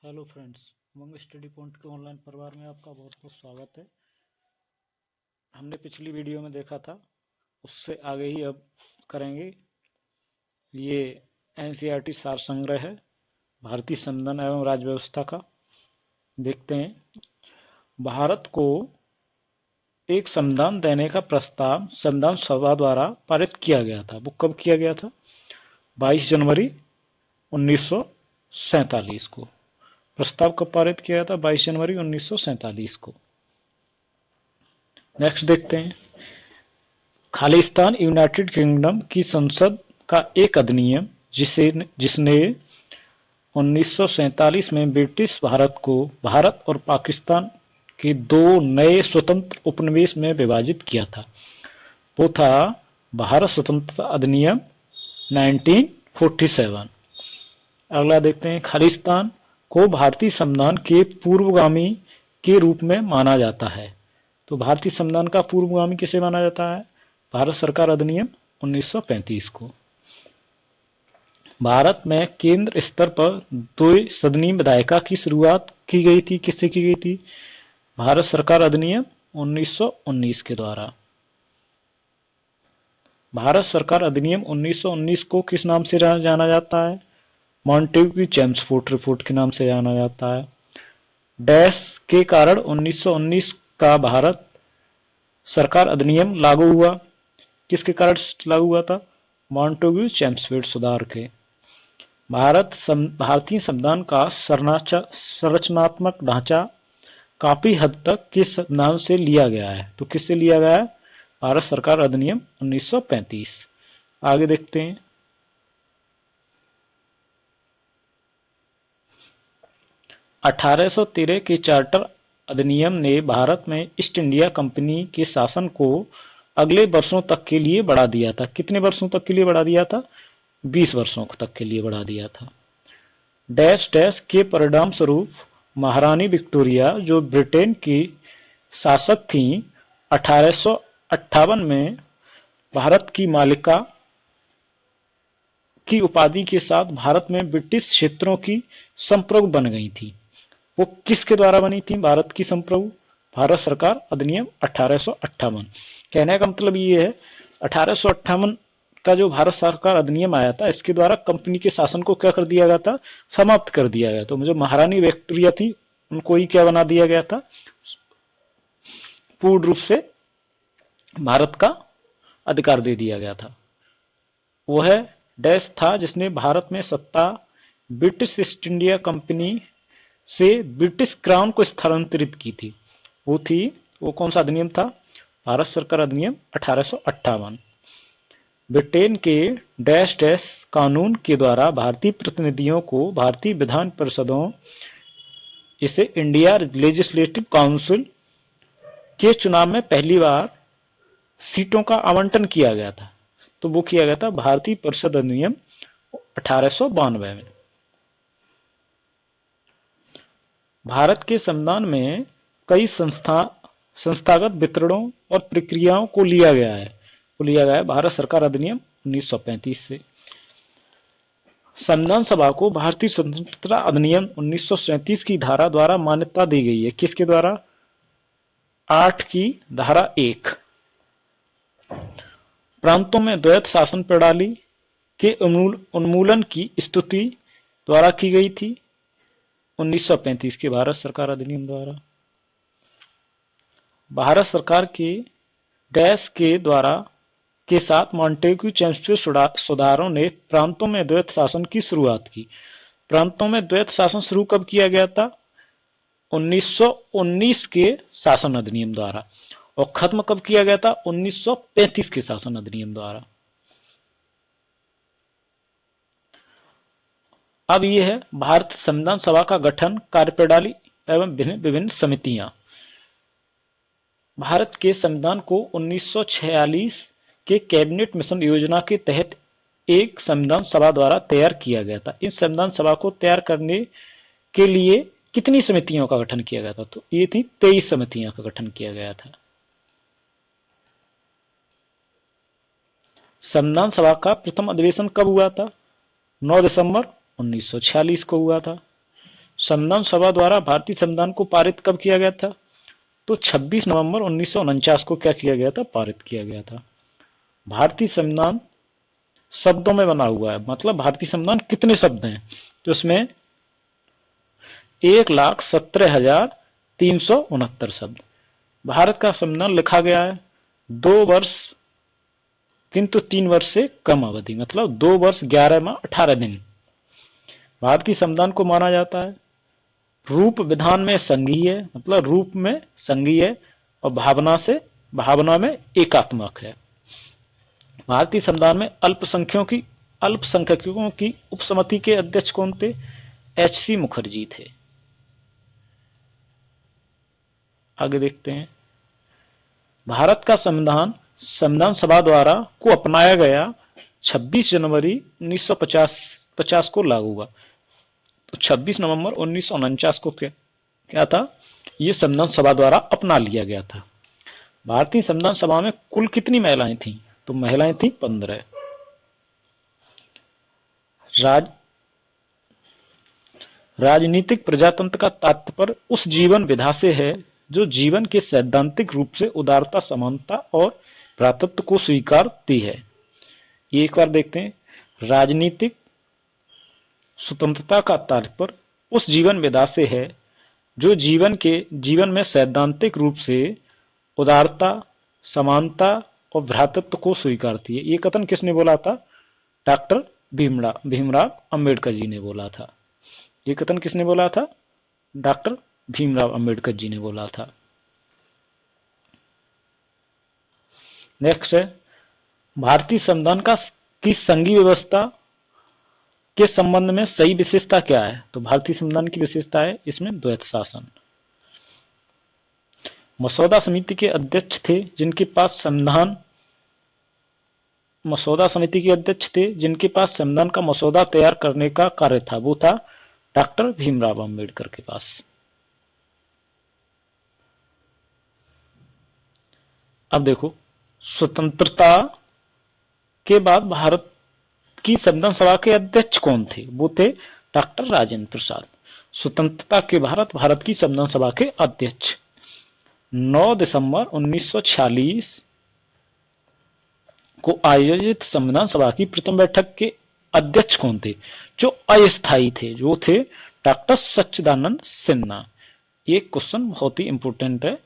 Hello friends, उमंग study point के online परिवार में आपका बहुत बहुत स्वागत है। हमने पिछली वीडियो में देखा था, उससे आगे ही अब करेंगे। ये एनसीईआरटी सार संग्रह है भारतीय संविधान एवं राज्य व्यवस्था का। देखते हैं। भारत को एक संविधान देने का प्रस्ताव संविधान सभा द्वारा पारित किया गया था। वो कब किया गया था? 22 जनवरी 1947 को। प्रस्ताव कब पारित किया था? 22 जनवरी 1947 को। नेक्स्ट देखते हैं। खालिस्तान यूनाइटेड किंगडम की संसद का एक अधिनियम जिसने 1947 में ब्रिटिश भारत को भारत और पाकिस्तान के दो नए स्वतंत्र उपनिवेश में विभाजित किया था, वो था भारत स्वतंत्रता अधिनियम 1947। अगला देखते हैं। खालिस्तान को भारतीय संविधान के पूर्वगामी के रूप में माना जाता है। तो भारतीय संविधान का पूर्वगामी किसे माना जाता है? भारत सरकार अधिनियम 1935 को। भारत में केंद्र स्तर पर द्विसदनीय विधायिका की शुरुआत की गई थी। किससे की गई थी? भारत सरकार अधिनियम 1919 के द्वारा। भारत सरकार अधिनियम 1919 को किस नाम से जाना जाता है? मॉन्टेग्यू चेम्सफोर्ड रिपोर्ट के नाम से जाना जाता है। डैश के कारण 1919 का भारत सरकार अधिनियम लागू हुआ। किसके कारण लागू हुआ था? मॉन्टेग्यू चेम्सफोर्ड सुधार के। भारतीय संविधान का संरचनात्मक ढांचा काफी हद तक किस नाम से लिया गया है? तो किससे लिया गया है? भारत सरकार अधिनियम 1935। आगे देखते हैं। 1813 के चार्टर अधिनियम ने भारत में ईस्ट इंडिया कंपनी के शासन को अगले वर्षों तक के लिए बढ़ा दिया था। कितने वर्षों तक के लिए बढ़ा दिया था? 20 वर्षों तक के लिए बढ़ा दिया था। डैश डैश के परिणाम स्वरूप महारानी विक्टोरिया, जो ब्रिटेन की शासक थीं, 1858 में भारत की मालिका की उपाधि के साथ भारत में ब्रिटिश क्षेत्रों की संप्रभु बन गई थी। वो किसके द्वारा बनी थी भारत की संप्रभु? भारत सरकार अधिनियम 1858। कहने का मतलब ये है, 1858 का जो भारत सरकार अधिनियम आया था, इसके द्वारा कंपनी के शासन को क्या कर दिया गया था? समाप्त कर दिया गया। तो जो महारानी विक्टोरिया थी, उनको ही क्या बना दिया गया था? पूर्ण रूप से भारत का अधिकार दे दिया गया था। वह डैश था जिसने भारत में सत्ता ब्रिटिश ईस्ट इंडिया कंपनी से ब्रिटिश क्राउन को स्थानांतरित की थी। वो कौन सा अधिनियम था? भारत सरकार अधिनियम 1858। ब्रिटेन के डैश डैश कानून के द्वारा भारतीय प्रतिनिधियों को भारतीय विधान परिषदों, इसे इंडिया लेजिस्लेटिव काउंसिल के चुनाव में पहली बार सीटों का आवंटन किया गया था। तो वो किया गया था भारतीय परिषद अधिनियम 1892 में। भारत के संविधान में कई संस्थागत वितरणों और प्रक्रियाओं को लिया गया है भारत सरकार अधिनियम 1935 से। संविधान सभा को भारतीय स्वतंत्रता अधिनियम 1937 की धारा द्वारा मान्यता दी गई है। किसके द्वारा? 8 की धारा 1। प्रांतों में द्वैत शासन प्रणाली के उन्मूलन की स्तुति द्वारा की गई थी 1935 के भारत सरकार अधिनियम द्वारा। भारत सरकार के डैश के द्वारा के साथ मॉन्टेग्यू चेम्सफोर्ड सुधारों ने प्रांतों में द्वैत शासन की शुरुआत की। प्रांतों में द्वैत शासन शुरू कब किया गया था? 1919 के शासन अधिनियम द्वारा। और खत्म कब किया गया था? 1935 के शासन अधिनियम द्वारा। अब यह है भारत संविधान सभा का गठन, कार्यप्रणाली एवं विभिन्न समितियां। भारत के संविधान को 1946 के कैबिनेट मिशन योजना के तहत एक संविधान सभा द्वारा तैयार किया गया था। इस संविधान सभा को तैयार करने के लिए कितनी समितियों का गठन किया गया था? तो ये थी 23 समितियों का गठन किया गया था। संविधान सभा का प्रथम अधिवेशन कब हुआ था? 9 दिसंबर 1946 को हुआ था। संविधान सभा द्वारा भारतीय संविधान को पारित कब किया गया था? तो 26 नवंबर 1949 को क्या किया गया था? पारित किया गया था। भारतीय संविधान शब्दों में बना हुआ है, मतलब भारतीय संविधान कितने शब्द हैं? तो इसमें 1,17,369 शब्द। भारत का संविधान लिखा गया है 2 वर्ष किंतु 3 वर्ष से कम अवधि, मतलब 2 वर्ष 11 माह 18 दिन। भारतीय संविधान को माना जाता है रूप विधान में संघीय, मतलब रूप में संघीय और भावना में एकात्मक है। भारतीय संविधान में अल्पसंख्यकों की उपसमिति के अध्यक्ष कौन थे? एच.सी. मुखर्जी थे। आगे देखते हैं। भारत का संविधान सभा द्वारा को अपनाया गया 26 जनवरी 1950 को लागू हुआ। तो 26 नवंबर 1949 को क्या था? ये संविधान सभा द्वारा अपना लिया गया था। भारतीय संविधान सभा में कुल कितनी महिलाएं थीं? तो महिलाएं थी 15। राजनीतिक प्रजातंत्र का तात्पर्य उस जीवन विधा से है जो जीवन के सैद्धांतिक रूप से उदारता, समानता और भ्रातृत्व को स्वीकारती है। ये एक बार देखते हैं। राजनीतिक स्वतंत्रता का तात्पर्य उस जीवन विधा से है जो जीवन में सैद्धांतिक रूप से उदारता, समानता और भ्रातृत्व को स्वीकारती है। ये कथन किसने बोला था? डॉक्टर भीमराव अंबेडकर जी ने बोला था। ये कथन किसने बोला था? डॉक्टर भीमराव अंबेडकर जी ने बोला था। नेक्स्ट है भारतीय संविधान की संघीय व्यवस्था के संबंध में सही विशेषता क्या है? तो भारतीय संविधान की विशेषता है इसमें द्वैत शासन। मसौदा समिति के अध्यक्ष थे जिनके पास संविधान का मसौदा तैयार करने का कार्य था, वो था डॉक्टर भीमराव अंबेडकर के पास। अब देखो, स्वतंत्रता के बाद भारत की संविधान सभा के अध्यक्ष कौन थे? वो थे डॉक्टर राजेंद्र प्रसाद। स्वतंत्रता के भारत की संविधान सभा के अध्यक्ष 9 दिसंबर 1946 को आयोजित संविधान सभा की प्रथम बैठक के अध्यक्ष कौन थे? जो अस्थायी थे, जो थे डॉक्टर सच्चिदानंद सिन्हा। ये क्वेश्चन बहुत ही इंपोर्टेंट है।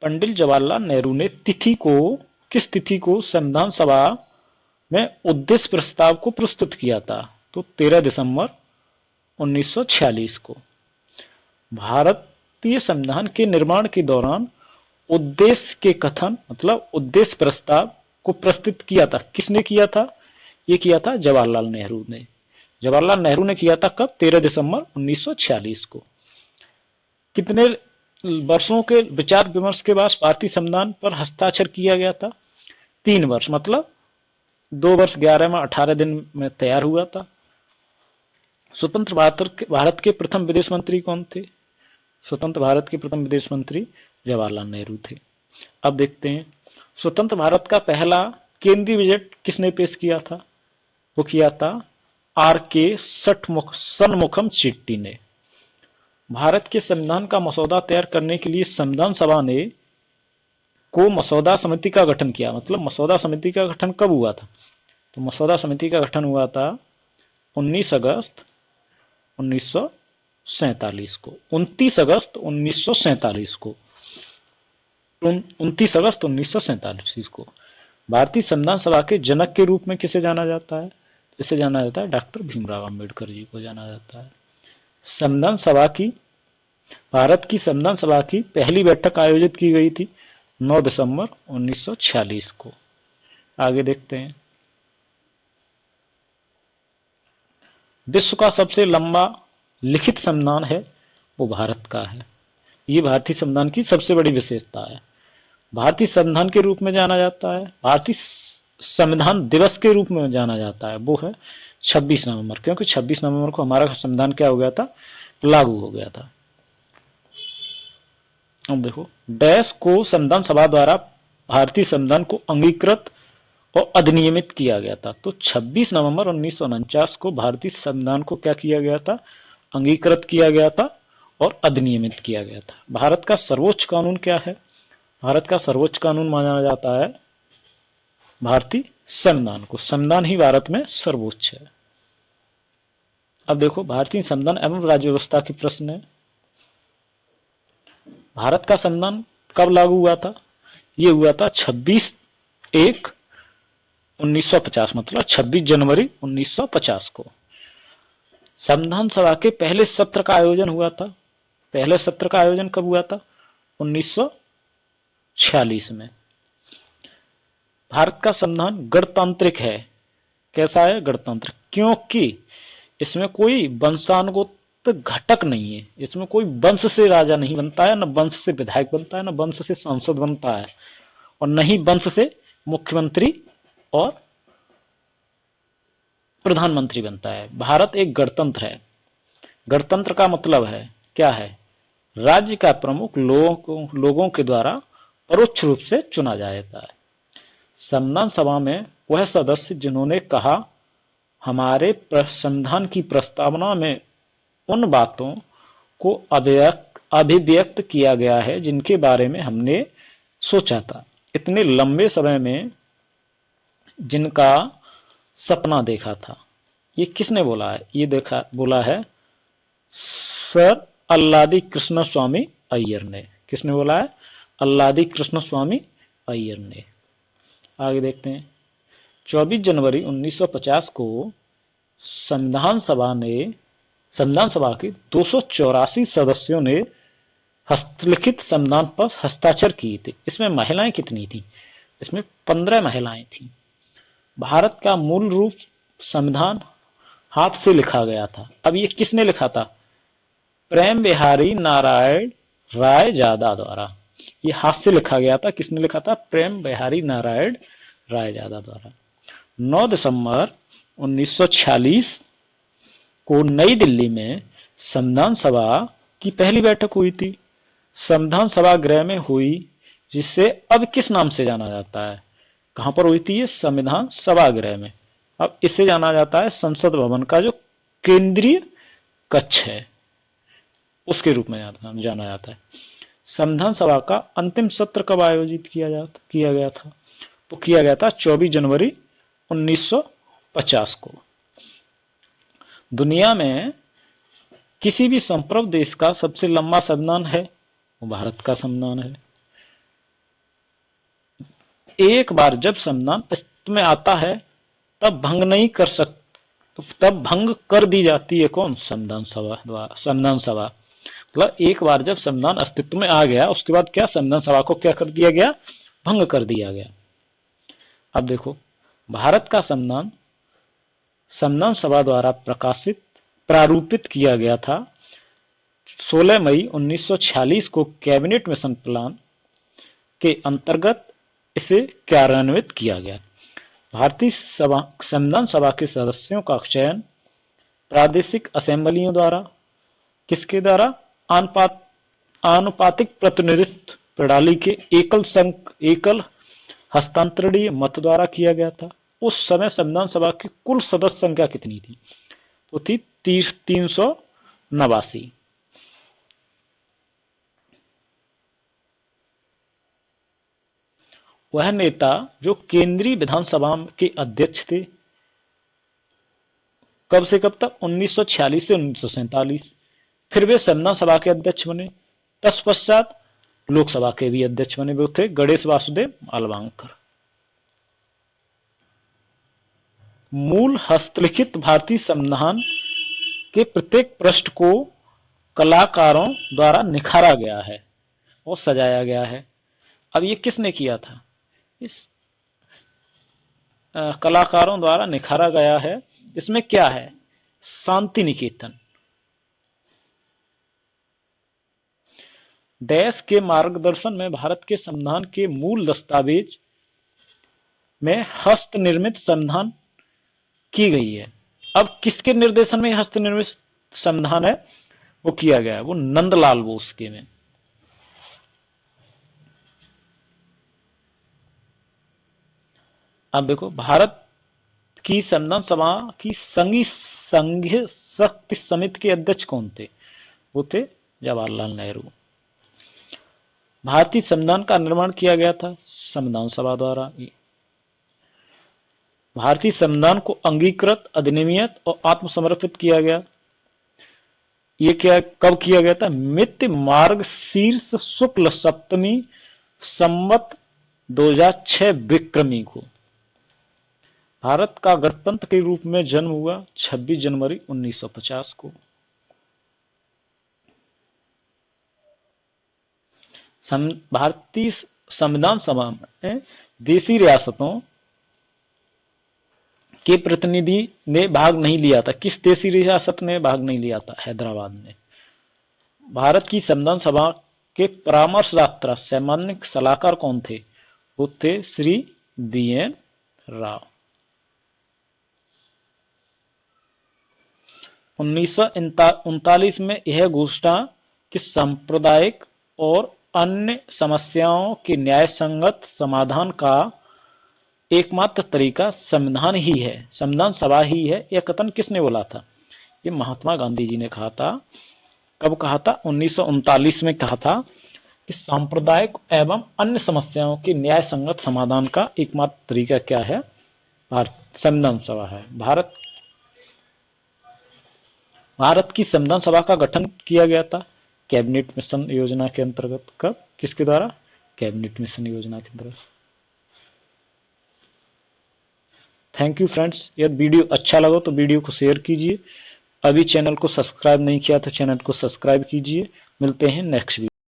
पंडित जवाहरलाल नेहरू ने किस तिथि को संविधान सभा में उद्देश्य प्रस्ताव को प्रस्तुत किया था? तो 13 दिसंबर 1946 को। भारतीय संविधान के निर्माण के दौरान उद्देश्य के कथन, मतलब उद्देश्य प्रस्ताव को प्रस्तुत किया था, किसने किया था? ये किया था जवाहरलाल नेहरू ने। जवाहरलाल नेहरू ने किया था कब? 13 दिसंबर 1946 को। कितने वर्षों के विचार विमर्श के बाद भारतीय संविधान पर हस्ताक्षर किया गया था? 3 वर्ष, मतलब 2 वर्ष 11 माह 18 दिन में तैयार हुआ था। स्वतंत्र भारत के प्रथम विदेश मंत्री कौन थे? स्वतंत्र भारत के प्रथम विदेश मंत्री जवाहरलाल नेहरू थे। अब देखते हैं, स्वतंत्र भारत का पहला केंद्रीय बजट किसने पेश किया था? वो किया था R.K. षणमुखम शेट्टी ने। भारत के संविधान का मसौदा तैयार करने के लिए संविधान सभा ने मसौदा समिति का गठन किया। मतलब मसौदा समिति का गठन कब हुआ था? तो मसौदा समिति का गठन हुआ था 19 अगस्त 1947 को। 29 अगस्त 1947 को। 29 अगस्त 1947 को। भारतीय संविधान सभा के जनक के रूप में किसे जाना जाता है? इसे जाना जाता है डॉक्टर भीमराव अंबेडकर जी को जाना जाता है। भारत की संविधान सभा की पहली बैठक आयोजित की गई थी 9 दिसंबर 1946 को। आगे देखते हैं, विश्व का सबसे लंबा लिखित संविधान है वो भारत का है। ये भारतीय संविधान की सबसे बड़ी विशेषता है। भारतीय संविधान के रूप में जाना जाता है, भारतीय संविधान दिवस के रूप में जाना जाता है, वो है 26 नवंबर, क्योंकि 26 नवंबर को हमारा संविधान क्या हो गया था? लागू हो गया था। अब देखो, डैश को संविधान सभा द्वारा भारतीय संविधान को अंगीकृत और अधिनियमित किया गया था। तो 26 नवंबर 1949 को भारतीय संविधान को क्या किया गया था, अंगीकृत किया गया था और अधिनियमित किया गया था। भारत का सर्वोच्च कानून क्या है, भारत का सर्वोच्च कानून माना जाता है भारतीय संविधान को। संविधान ही भारत में सर्वोच्च है। अब देखो भारतीय संविधान एवं राज्य व्यवस्था के प्रश्न है। भारत का संविधान कब लागू हुआ था, ये हुआ था 26/1/1950, मतलब 26 जनवरी 1950 को। संविधान सभा के पहले सत्र का आयोजन हुआ था। पहले सत्र का आयोजन कब हुआ था, 1946 में। भारत का संविधान गणतांत्रिक है। कैसा है, गणतंत्र, क्योंकि इसमें कोई वंशानुगत घटक नहीं है। इसमें कोई वंश से राजा नहीं बनता है, न वंश से विधायक बनता है, न वंश से सांसद बनता है, और न ही वंश से मुख्यमंत्री और प्रधानमंत्री बनता है। भारत एक गणतंत्र है। गणतंत्र का मतलब है क्या है, राज्य का प्रमुख लोगों के द्वारा परोक्ष रूप से चुना जाता है। संविधान सभा में वह सदस्य जिन्होंने कहा हमारे संविधान की प्रस्तावना में उन बातों को अभिव्यक्त किया गया है जिनके बारे में हमने सोचा था, इतने लंबे समय में जिनका सपना देखा था। ये किसने बोला है, ये बोला है सर अल्लादी कृष्ण स्वामी अय्यर ने। किसने बोला है, अल्लादी कृष्ण स्वामी अय्यर ने। आगे देखते हैं। 24 जनवरी 1950 को संविधान सभा के 284 सदस्यों ने हस्तलिखित संविधान पर हस्ताक्षर किए थे। इसमें महिलाएं कितनी थी, इसमें 15 महिलाएं थी। भारत का मूल रूप संविधान हाथ से लिखा गया था। अब ये किसने लिखा था, प्रेम बिहारी नारायण राय जादा द्वारा। ये हाथ से लिखा गया था। किसने लिखा था, प्रेम बिहारी नारायण राय जादा द्वारा। 9 दिसंबर 1946 को नई दिल्ली में संविधान सभा की पहली बैठक हुई थी। संविधान सभा गृह में हुई, जिसे अब किस नाम से जाना जाता है, कहां पर हुई थी ये, संविधान सभागृह में। अब इसे जाना जाता है संसद भवन का जो केंद्रीय कक्ष है, उसके रूप में जाना जाता है। संविधान सभा का अंतिम सत्र कब आयोजित किया गया था, तो किया गया था 24 जनवरी 1950 को। दुनिया में किसी भी संप्रभु देश का सबसे लंबा संविधान है, वो भारत का संविधान है। एक बार जब संविधान अस्तित्व में आता है तब भंग कर दी जाती है कौन, संविधान सभा द्वारा। संविधान सभा मतलब एक बार जब संविधान अस्तित्व में आ गया, उसके बाद क्या, संविधान सभा को क्या कर दिया गया, भंग कर दिया गया। अब देखो भारत का संविधान संविधान सभा द्वारा प्रारूपित किया गया था। 16 मई 1946 को कैबिनेट मिशन प्लान के अंतर्गत इसे कार्यान्वित किया गया। भारतीय संविधान सभा के सदस्यों का चयन प्रादेशिक असेंबलियों द्वारा, किसके द्वारा, आनुपातिक प्रतिनिधित्व प्रणाली के एकल हस्तांतरणीय मत द्वारा किया गया था। उस समय संविधान सभा की कुल सदस्य संख्या कितनी थी, तो थी 389। वह नेता जो केंद्रीय विधानसभा के अध्यक्ष थे, कब से कब तक, 1946 से 1947। फिर वे संविधान सभा के अध्यक्ष बने। तत्पश्चात लोकसभा के भी अध्यक्ष बने, वो थे गणेश वासुदेव मालवांकर। मूल हस्तलिखित भारतीय संविधान के प्रत्येक पृष्ठ को कलाकारों द्वारा निखारा गया है और सजाया गया है। अब ये किसने किया था, इस कलाकारों द्वारा निखारा गया है। इसमें क्या है, शांति निकेतन। देश के मार्गदर्शन में भारत के संविधान के मूल दस्तावेज में हस्त निर्मित संविधान की गई है। अब किसके निर्देशन में हस्त निर्मित संविधान है, वो किया गया है, वो नंदलाल बोस के में। अब देखो, भारत की संविधान सभा की संघीय शक्ति समिति के अध्यक्ष कौन थे? वो थे जवाहरलाल नेहरू। भारतीय संविधान का निर्माण किया गया था संविधान सभा द्वारा। भारतीय संविधान को अंगीकृत, अधिनियमित और आत्मसमर्पित किया गया। ये क्या कब किया गया था? मित्य मार्गशीर्ष शुक्ल सप्तमी संवत 2006 विक्रमी को। भारत का गणतंत्र के रूप में जन्म हुआ 26 जनवरी 1950 को। भारतीय संविधान सभा में देशी रियासतों के प्रतिनिधि ने भाग नहीं लिया था। किस देशी रियासत ने भाग नहीं लिया था? हैदराबाद ने। भारत की संविधान सभा के परामर्शदाता सामान्य सलाहकार कौन थे? वो थे श्री BN राव। 1939 में यह घोषणा कि सांप्रदायिक और अन्य समस्याओं के न्याय संगत समाधान का एकमात्र तरीका संविधान ही है, संविधान सभा ही है, यह कथन किसने बोला था? ये महात्मा गांधी जी ने कहा था। कब कहा था? 1939 में कहा था कि सांप्रदायिक एवं अन्य समस्याओं के न्याय संगत समाधान का एकमात्र तरीका क्या है? संविधान सभा है। भारत की संविधान सभा का गठन किया गया था कैबिनेट मिशन योजना के अंतर्गत। कब? किसके द्वारा? कैबिनेट मिशन योजना के अंतर्गत। Thank you friends. यदि वीडियो अच्छा लगा तो वीडियो को शेयर कीजिए। अभी चैनल को सब्सक्राइब नहीं किया तो चैनल को सब्सक्राइब कीजिए। मिलते हैं नेक्स्ट वीडियो।